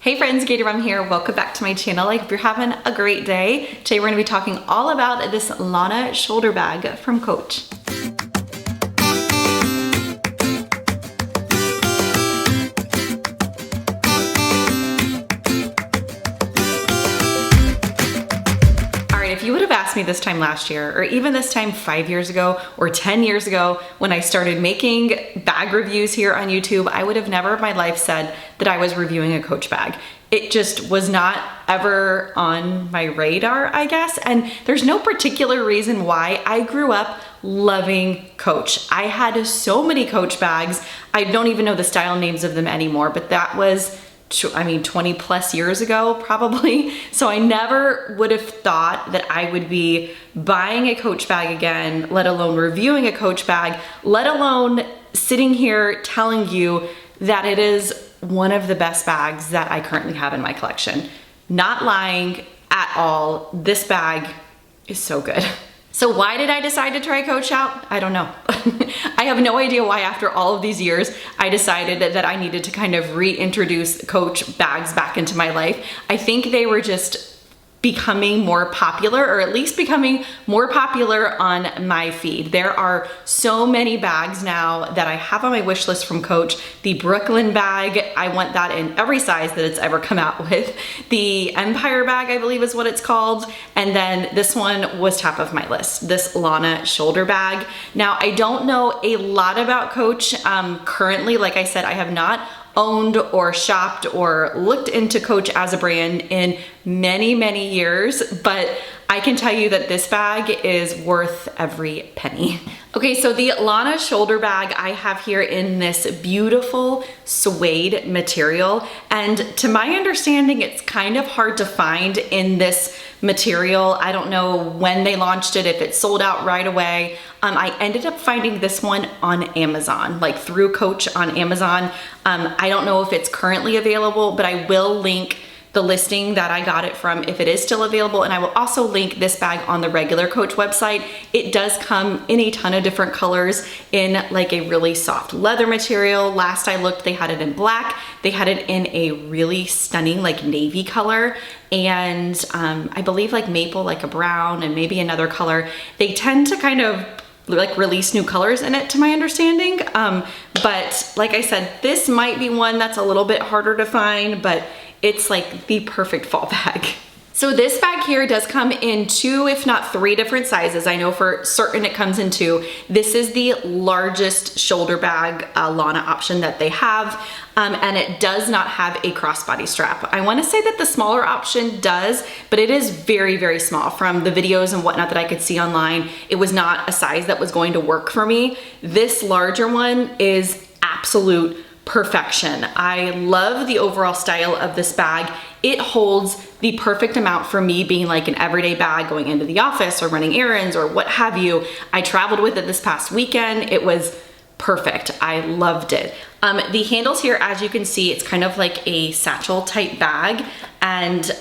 Hey friends, GatorMom here. Welcome back to my channel. I hope you're having a great day. Today we're going to be talking all about this Lana shoulder bag from Coach. If you would have asked me this time last year, or even this time 5 years ago, or 10 years ago, when I started making bag reviews here on YouTube, I would have never in my life said that I was reviewing a Coach bag. It just was not ever on my radar, I guess. And there's no particular reason why. I grew up loving Coach. I had so many Coach bags. I don't even know the style names of them anymore, but that was 20 plus years ago, probably. So I never would have thought that I would be buying a Coach bag again, let alone reviewing a Coach bag, let alone sitting here telling you that it is one of the best bags that I currently have in my collection. Not lying at all. This bag is so good. So why did I decide to try Coach out? I don't know. I have no idea why after all of these years, I decided that I needed to kind of reintroduce Coach bags back into my life. I think they were just becoming more popular, or at least becoming more popular on my feed. There are so many bags now that I have on my wish list from Coach. The Brooklyn bag, I want that in every size that it's ever come out with. The Empire bag, I believe is what it's called. And then this one was top of my list, this Lana shoulder bag. Now, I don't know a lot about Coach currently. Like I said, I have not owned or shopped or looked into Coach as a brand in many years, but I can tell you that this bag is worth every penny. Okay, so the Lana shoulder bag I have here in this beautiful suede material, and to my understanding, it's kind of hard to find in this material. I don't know when they launched it, if it sold out right away. I ended up finding this one on Amazon, like through Coach on Amazon. I don't know if it's currently available, but I will link the listing that I got it from if it is still available, and I will also link this bag on the regular Coach website. It does come in a ton of different colors in like a really soft leather material. Last I looked, they had it in black. They had it in a really stunning like navy color, and I believe like maple, like a brown, and maybe another color. They tend to kind of like release new colors in it, to my understanding. But like I said, this might be one that's a little bit harder to find, but it's like the perfect fall bag. So this bag here does come in 2, if not 3 different sizes. I know for certain it comes in 2. This is the largest shoulder bag Lana option that they have, and it does not have a crossbody strap. I wanna say that the smaller option does, but it is very small. From the videos and whatnot that I could see online, it was not a size that was going to work for me. This larger one is absolute perfection. I love the overall style of this bag. It holds the perfect amount for me being like an everyday bag going into the office or running errands or what have you. I traveled with it this past weekend. It was perfect. I loved it. The handles here, as you can see, it's kind of like a satchel type bag, and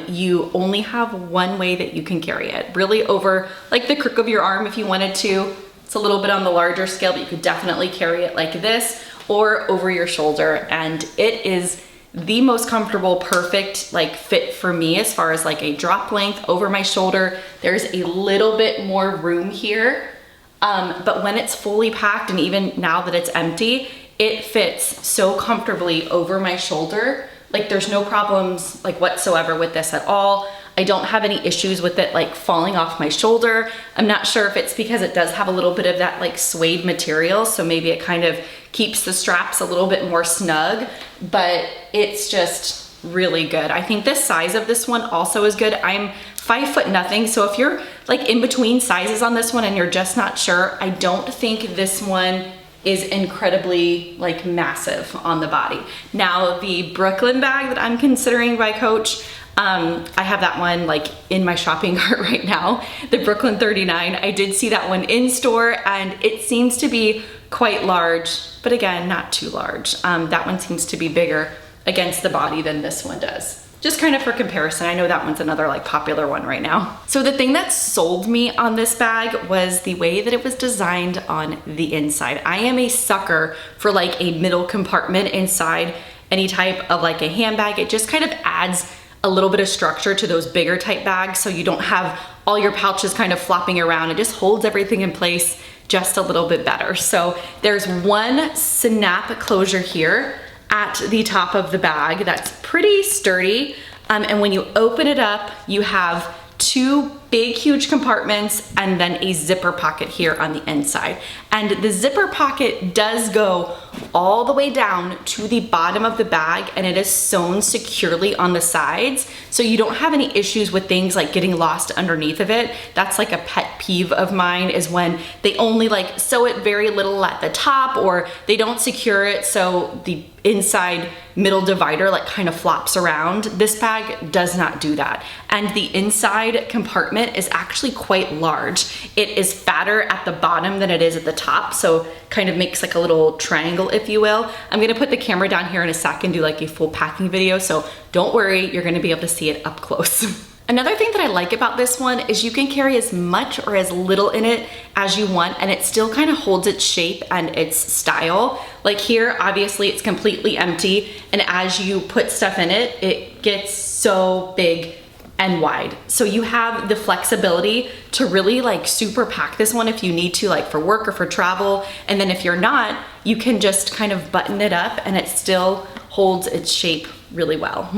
you only have one way that you can carry it. Really over like the crook of your arm if you wanted to. It's a little bit on the larger scale, but you could definitely carry it like this or over your shoulder, and it is the most comfortable, perfect like fit for me as far as like a drop length over my shoulder. There's a little bit more room here, but when it's fully packed, and even now that it's empty, it fits so comfortably over my shoulder. Like there's no problems like whatsoever with this at all. I don't have any issues with it like falling off my shoulder. I'm not sure if it's because it does have a little bit of that like suede material, so maybe it kind of keeps the straps a little bit more snug, but it's just really good. I think the size of this one also is good. I'm 5 foot nothing, so if you're like in between sizes on this one and you're just not sure, I don't think this one is incredibly like massive on the body. Now the Brooklyn bag that I'm considering by Coach, I have that one like in my shopping cart right now, the Brooklyn 39. I did see that one in store, and it seems to be quite large, but again, not too large. That one seems to be bigger against the body than this one does. Just kind of for comparison, I know that one's another like popular one right now. So the thing that sold me on this bag was the way that it was designed on the inside. I am a sucker for like a middle compartment inside any type of like a handbag. It just kind of adds a little bit of structure to those bigger type bags, so you don't have all your pouches kind of flopping around. It just holds everything in place just a little bit better. So there's one snap closure here at the top of the bag that's pretty sturdy. And when you open it up, you have two big, huge compartments and then a zipper pocket here on the inside. And the zipper pocket does go all the way down to the bottom of the bag, and it is sewn securely on the sides. So you don't have any issues with things like getting lost underneath of it. That's like a pet peeve of mine, is when they only like sew it very little at the top, or they don't secure it so the inside middle divider like kind of flops around. This bag does not do that. And the inside compartment is actually quite large. It is fatter at the bottom than it is at the top, so kind of makes like a little triangle, if you will. I'm gonna put the camera down here in a sec and do like a full packing video, so don't worry, you're gonna be able to see it up close. Another thing that I like about this one is you can carry as much or as little in it as you want, and it still kind of holds its shape and its style. Like here, obviously it's completely empty, and as you put stuff in it, it gets so big and wide. So you have the flexibility to really like super pack this one if you need to, like for work or for travel. And then if you're not, you can just kind of button it up and it still holds its shape really well.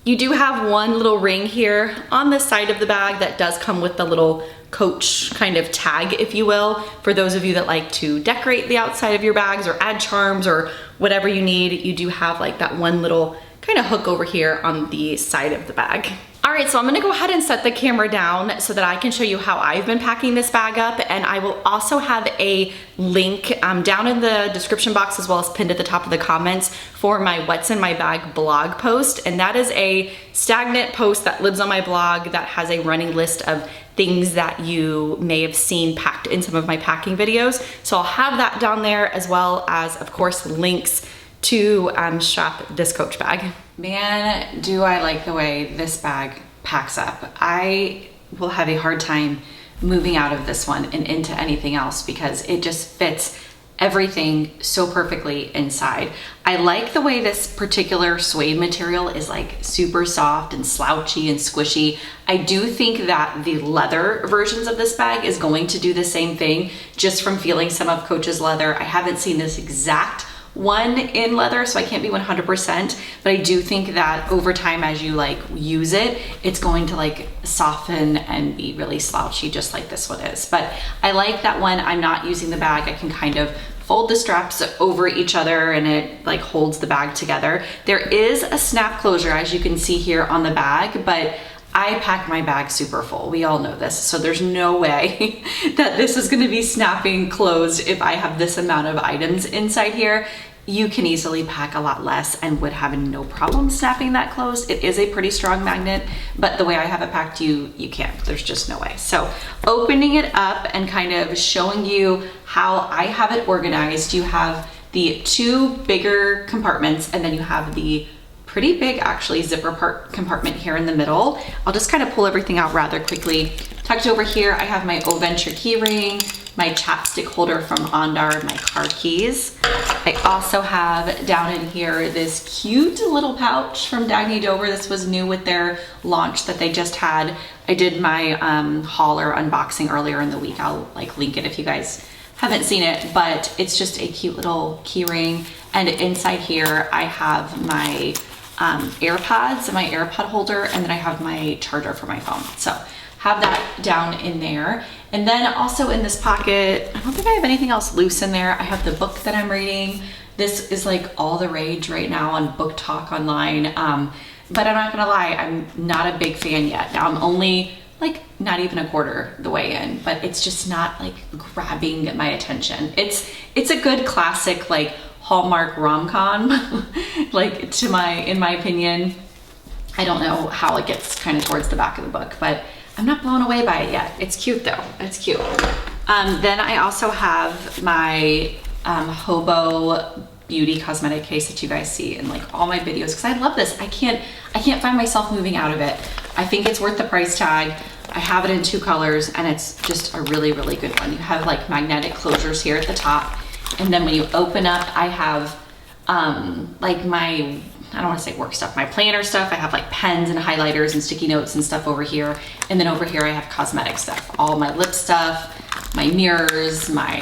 You do have one little ring here on the side of the bag that does come with the little Coach kind of tag, if you will, for those of you that like to decorate the outside of your bags or add charms or whatever you need. You do have like that one little kind of hook over here on the side of the bag. All right, so I'm gonna go ahead and set the camera down so that I can show you how I've been packing this bag up, and I will also have a link down in the description box as well as pinned at the top of the comments for my What's in My Bag blog post, and that is a stagnant post that lives on my blog that has a running list of things that you may have seen packed in some of my packing videos. So I'll have that down there, as well as, of course, links to shop this Coach bag. Man, do I like the way this bag packs up. I will have a hard time moving out of this one and into anything else because it just fits everything so perfectly inside. I like the way this particular suede material is like super soft and slouchy and squishy. I do think that the leather versions of this bag is going to do the same thing, just from feeling some of Coach's leather. I haven't seen this exact one in leather, so I can't be 100%, but I do think that over time, as you like use it, it's going to like soften and be really slouchy, just like this one is. But I like that when I'm not using the bag, I can kind of fold the straps over each other and it like holds the bag together. There is a snap closure, as you can see here on the bag, but I pack my bag super full. We all know this. So there's no way that this is gonna be snapping closed if I have this amount of items inside here. You can easily pack a lot less and would have no problem snapping that closed. It is a pretty strong magnet, but the way I have it packed, you can't. There's just no way. So opening it up and kind of showing you how I have it organized, you have the two bigger compartments, and then you have the pretty big actually zipper compartment here in the middle. I'll just kind of pull everything out rather quickly. Tucked over here, I have my O-Venture key ring, my chapstick holder from Ondar, my car keys. I also have down in here this cute little pouch from Dagny Dover. This was new with their launch that they just had. I did my haul or unboxing earlier in the week. I'll like link it if you guys haven't seen it, but it's just a cute little key ring. And inside here, I have my AirPods, my AirPod holder, and then I have my charger for my phone. So have that down in there. And then also in this pocket, I don't think I have anything else loose in there. I have the book that I'm reading. This is like all the rage right now on Book Talk online. But I'm not gonna lie, I'm not a big fan yet. Now I'm only like not even a quarter the way in, but it's just not like grabbing my attention. It's a good classic like Hallmark rom-com, like in my opinion. I don't know how it gets kind of towards the back of the book, but I'm not blown away by it yet. It's cute though, it's cute. Then I also have my Hobo beauty cosmetic case that you guys see in like all my videos, because I love this. I can't find myself moving out of it. I think it's worth the price tag. I have it in 2 colors and it's just a really, really good one. You have like magnetic closures here at the top. And then when you open up, I have like my, I don't want to say work stuff, my planner stuff. I have like pens and highlighters and sticky notes and stuff over here. And then over here I have cosmetic stuff, all my lip stuff, my mirrors, my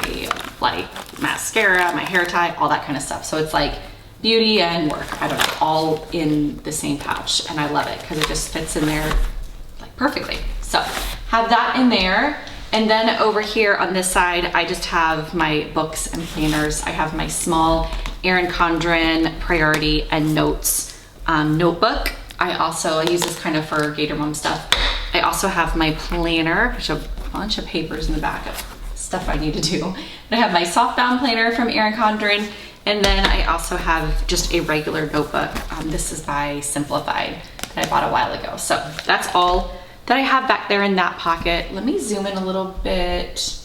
like mascara, my hair tie, all that kind of stuff. So it's like beauty and work, I don't know, all in the same pouch. And I love it because it just fits in there like perfectly. So have that in there. And then over here on this side, I just have my books and planners. I have my small Erin Condren Priority and Notes notebook. I use this kind of for Gator Mom stuff. I also have my planner, which has a bunch of papers in the back of stuff I need to do. And I have my softbound planner from Erin Condren. And then I also have just a regular notebook. This is by Simplified that I bought a while ago. So that's all that I have back there in that pocket. Let me zoom in a little bit.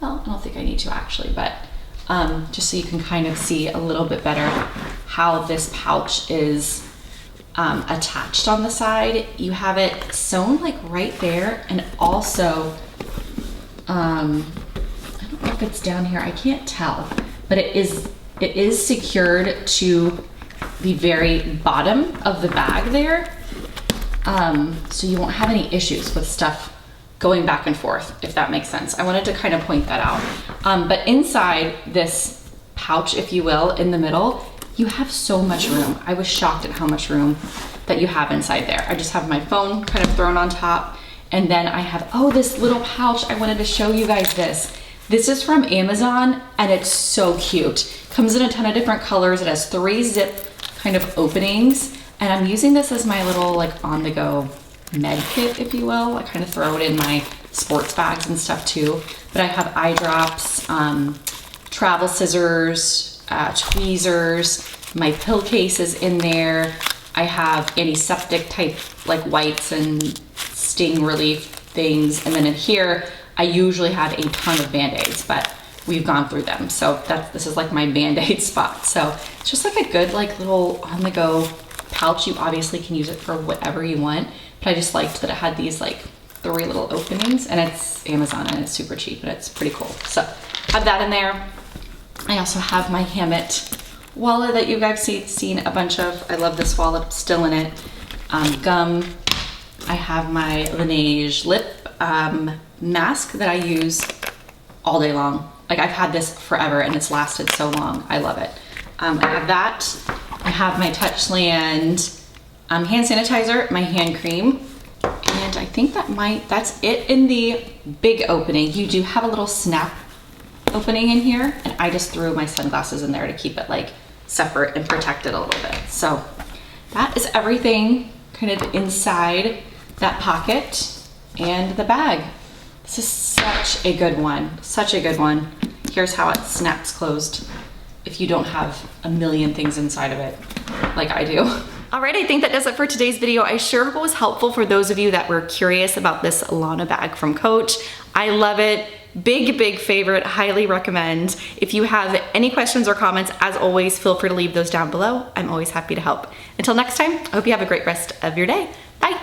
Well, I don't think I need to actually, but just so you can kind of see a little bit better how this pouch is attached on the side. You have it sewn like right there, and also, I don't know if it's down here, I can't tell, but it is secured to the very bottom of the bag there. So you won't have any issues with stuff going back and forth, if that makes sense. I wanted to kind of point that out. But inside this pouch, if you will, in the middle, you have so much room. I was shocked at how much room that you have inside there. I just have my phone kind of thrown on top. And then I have, oh, this little pouch. I wanted to show you guys this. This is from Amazon and it's so cute. Comes in a ton of different colors. It has 3 zip kind of openings. And I'm using this as my little like on-the-go med kit, if you will. I kind of throw it in my sports bags and stuff too. But I have eye drops, travel scissors, tweezers, my pill case is in there. I have antiseptic type like wipes and sting relief things. And then in here, I usually have a ton of Band-Aids, but we've gone through them. So this is like my Band-Aid spot. So it's just like a good like little on-the-go pouch. You obviously can use it for whatever you want, but I just liked that it had these like 3 little openings, and it's Amazon and it's super cheap and it's pretty cool. So have that in there. I also have my Hammett wallet that you guys seen a bunch of. I love this wallet, still in it. Gum. I have my Laneige lip mask that I use all day long. Like I've had this forever and it's lasted so long. I love it. I have that. I have my Touchland hand sanitizer, my hand cream, and I think that's it in the big opening. You do have a little snap opening in here, and I just threw my sunglasses in there to keep it like separate and protected a little bit. So that is everything kind of inside that pocket and the bag. This is such a good one, such a good one. Here's how it snaps closed if you don't have a million things inside of it like I do. All right, I think that does it for today's video. I sure hope it was helpful for those of you that were curious about this Lana bag from Coach. I love it. Big, big favorite, highly recommend. If you have any questions or comments, as always, feel free to leave those down below. I'm always happy to help. Until next time, I hope you have a great rest of your day. Bye.